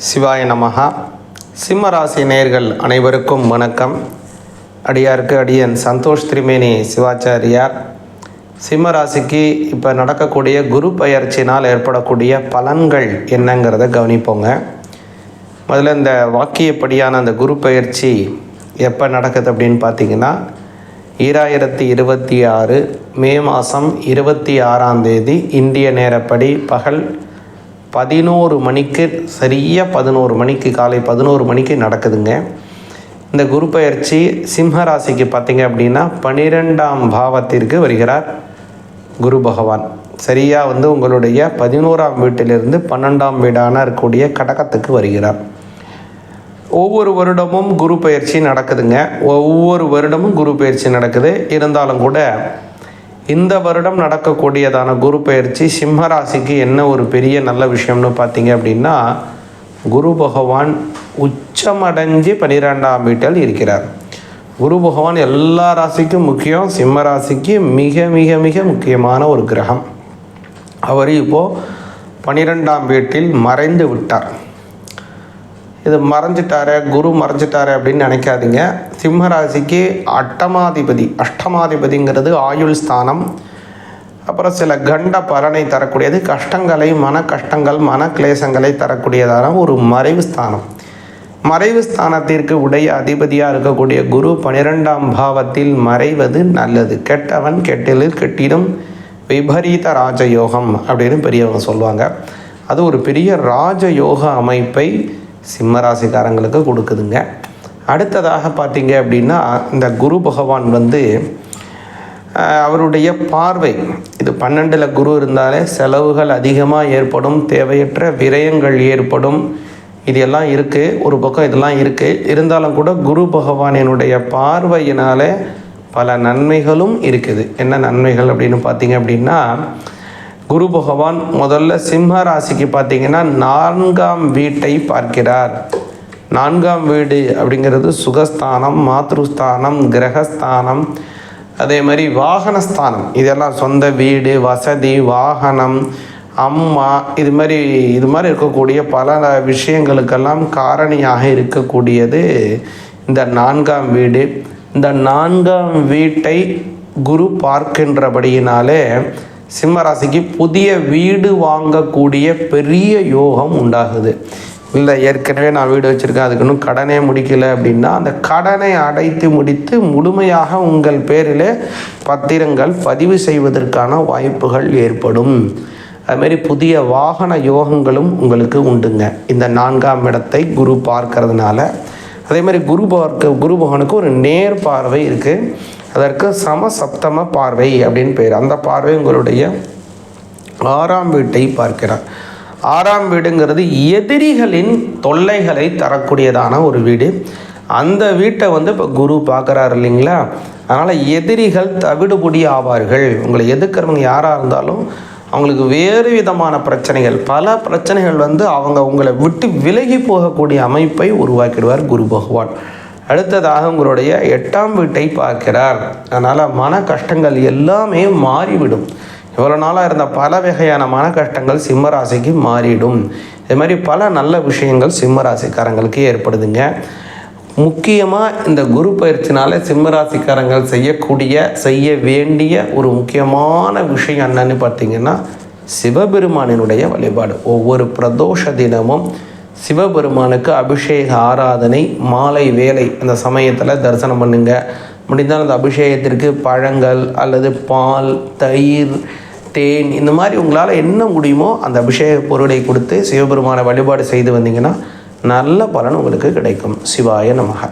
சிவாய நமஹா. சிம்மராசி நேயர்கள் அனைவருக்கும் வணக்கம். அடியாருக்கு அடியன் சந்தோஷ் திரிமேனி சிவாச்சாரியார். சிம்மராசிக்கு இப்போ நடக்கக்கூடிய குரு பயிற்சினால் ஏற்படக்கூடிய பலன்கள் என்னங்கிறத கவனிப்போங்க. முதல்ல இந்த வாக்கியப்படியான அந்த குரு பயிற்சி எப்போ நடக்குது அப்படின்னு பார்த்தீங்கன்னா 2026 மே மாதம் 26ஆம் தேதி இந்திய நேரப்படி பகல் 11 மணிக்கு, சரியாக 11 மணிக்கு, காலை 11 மணிக்கு நடக்குதுங்க. இந்த குரு பயிற்சி சிம்மராசிக்கு பார்த்திங்க அப்படின்னா 12ஆம் பாவத்திற்கு வருகிறார் குரு பகவான். சரியாக உங்களுடைய 11ஆம் வீட்டிலிருந்து 12ஆம் வீடான இருக்கக்கூடிய கடகத்துக்கு வருகிறார். ஒவ்வொரு வருடமும் குரு பயிற்சி நடக்குதுங்க. ஒவ்வொரு வருடமும் குரு பயிற்சி நடக்குது. இருந்தாலும் கூட இந்த வருடம் நடக்கக்கூடியதான குரு பயிற்சி சிம்மராசிக்கு என்ன ஒரு பெரிய நல்ல விஷயம்னு பார்த்தீங்க அப்படின்னா, குரு பகவான் உச்சமடைஞ்சு 12ஆம் வீட்டில் இருக்கிறார். குரு பகவான் எல்லா ராசிக்கும் முக்கியம், சிம்ம ராசிக்கு மிக மிக மிக முக்கியமான ஒரு கிரகம். அவர் இப்போது 12ஆம் வீட்டில் மறைந்து விட்டார். இது குரு மறைஞ்சிட்டாரு அப்படின்னு நினைக்காதீங்க. சிம்மராசிக்கு அஷ்டமாதிபதிங்கிறது ஆயுள் ஸ்தானம். அப்புறம் சில கண்ட பலனை தரக்கூடியது, கஷ்டங்களை, மன கஷ்டங்கள், மன கிளேசங்களை தரக்கூடியதான ஒரு மறைவு ஸ்தானம். மறைவு ஸ்தானத்திற்கு உடைய அதிபதியாக இருக்கக்கூடிய குரு 12ஆம் பாவத்தில் மறைவது நல்லது. கெட்டவன் கெட்டிலில் கெட்டிடும் விபரீத ராஜயோகம் அப்படின்னு பெரியவங்க சொல்லுவாங்க. அது ஒரு பெரிய ராஜயோக அமைப்பை சிம்மராசிக்காரங்களுக்கு கொடுக்குதுங்க. அடுத்ததாக பார்த்தீங்க அப்படின்னா, இந்த குரு பகவான் அவருடைய பார்வை, இது 12ல் குரு இருந்தாலே செலவுகள் அதிகமாக ஏற்படும், தேவையற்ற விரயங்கள் ஏற்படும். இது எல்லாம் இருக்குது, ஒரு பக்கம் இதெல்லாம் இருக்குது. இருந்தாலும் கூட குரு பகவானினுடைய பார்வையினாலே பல நன்மைகளும் இருக்குது. என்ன நன்மைகள் அப்படின்னு பார்த்தீங்க அப்படின்னா, குரு பகவான் முதல்ல சிம்ம ராசிக்கு பார்த்தீங்கன்னா 4ஆம் வீட்டை பார்க்கிறார். 4ஆம் வீடு அப்படிங்கிறது சுகஸ்தானம், மாத்ருஸ்தானம், கிரகஸ்தானம், அதே மாதிரி வாகனஸ்தானம். இதெல்லாம் சொந்த வீடு, வசதி, வாகனம், அம்மா, இது மாதிரி இருக்கக்கூடிய பல விஷயங்களுக்கெல்லாம் காரணியாக இருக்கக்கூடியது இந்த 4ஆம் வீடு. இந்த 4ஆம் வீட்டை குரு பார்க்கின்றபடியினாலே சிம்மராசிக்கு புதிய வீடு வாங்கக்கூடிய பெரிய யோகம் உண்டாகுது. இல்லை ஏற்கனவே நான் வீடு வச்சுருக்கேன், அதுக்கு இன்னும் கடனே முடிக்கலை அப்படின்னா அந்த கடனை அடைத்து முடித்து முழுமையாக உங்கள் பேரில் பத்திரங்கள் பதிவு செய்வதற்கான வாய்ப்புகள் ஏற்படும். அதுமாரி புதிய வாகன யோகங்களும் உங்களுக்கு உண்டுங்க இந்த 4ஆம் இடத்தை குரு பார்க்கறதுனால. அதே மாதிரி குரு பகவானுக்கு ஒரு நேர் பார்வை இருக்குது. அதற்கு சமசப்தம பார்வை அப்படின்னு பேர். அந்த பார்வை உங்களுடைய 6ஆம் வீட்டை பார்க்கிறார். 6ஆம் வீடுங்கிறது எதிரிகளின் தொல்லைகளை தரக்கூடியதான ஒரு வீடு. அந்த வீட்டை இப்போ குரு பார்க்குறாரு இல்லைங்களா, அதனால் எதிரிகள் தவிடுபொடி ஆவார்கள். உங்களை எதிர்க்கிறவங்க யாராக இருந்தாலும் அவங்களுக்கு வேறு விதமான பிரச்சனைகள், பல பிரச்சனைகள் அவங்க உங்களை விட்டு விலகி போகக்கூடிய அமைப்பை உருவாக்கிடுவார் குரு பகவான். அடுத்ததாக உங்களுடைய 8ஆம் வீட்டை பார்க்கிறார். அதனால் மன கஷ்டங்கள் எல்லாமே மாறிவிடும். இவ்வளோ நாளாக இருந்த பல வகையான மன கஷ்டங்கள் சிம்மராசிக்கு மாறிடும். இது மாதிரி பல நல்ல விஷயங்கள் சிம்மராசிக்காரங்களுக்கு ஏற்படுதுங்க. முக்கியமாக இந்த குரு பயிற்சினால சிம்மராசிக்காரங்கள் செய்ய வேண்டிய ஒரு முக்கியமான விஷயம் என்னன்னு பார்த்தீங்கன்னா, சிவபெருமானினுடைய வழிபாடு. ஒவ்வொரு பிரதோஷ தினமும் சிவபெருமானுக்கு அபிஷேக ஆராதனை மாலை வேலை அந்த சமயத்தில் தரிசனம் பண்ணுங்க. முடிந்தால் அந்த அபிஷேகத்திற்கு பழங்கள் அல்லது பால், தயிர், தேன், இந்த மாதிரி உங்களால் என்ன முடியுமோ அந்த அபிஷேக பொருளை கொடுத்து சிவபெருமானை வழிபாடு செய்து வந்தீங்கன்னா நல்ல பலன் உங்களுக்கு கிடைக்கும். சிவாய நமக.